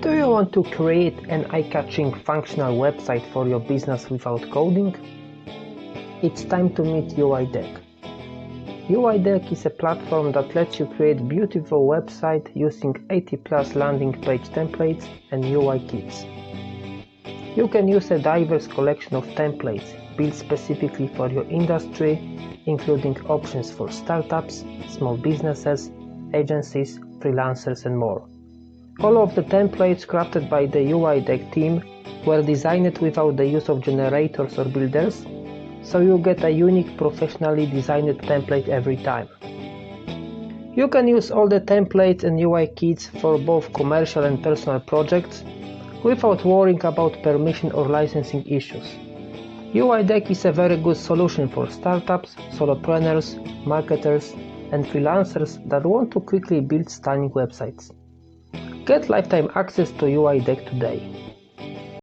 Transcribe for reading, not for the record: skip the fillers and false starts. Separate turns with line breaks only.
Do you want to create an eye-catching functional website for your business without coding? It's time to meet UIdeck. UIdeck is a platform that lets you create beautiful websites using 80+ landing page templates and UI kits. You can use a diverse collection of templates built specifically for your industry, including options for startups, small businesses, agencies, freelancers, and more. All of the templates crafted by the UIdeck team were designed without the use of generators or builders, so you get a unique professionally designed template every time. You can use all the templates and UI kits for both commercial and personal projects without worrying about permission or licensing issues. UIdeck is a very good solution for startups, solopreneurs, marketers, and freelancers that want to quickly build stunning websites. Get lifetime access to UIdeck today.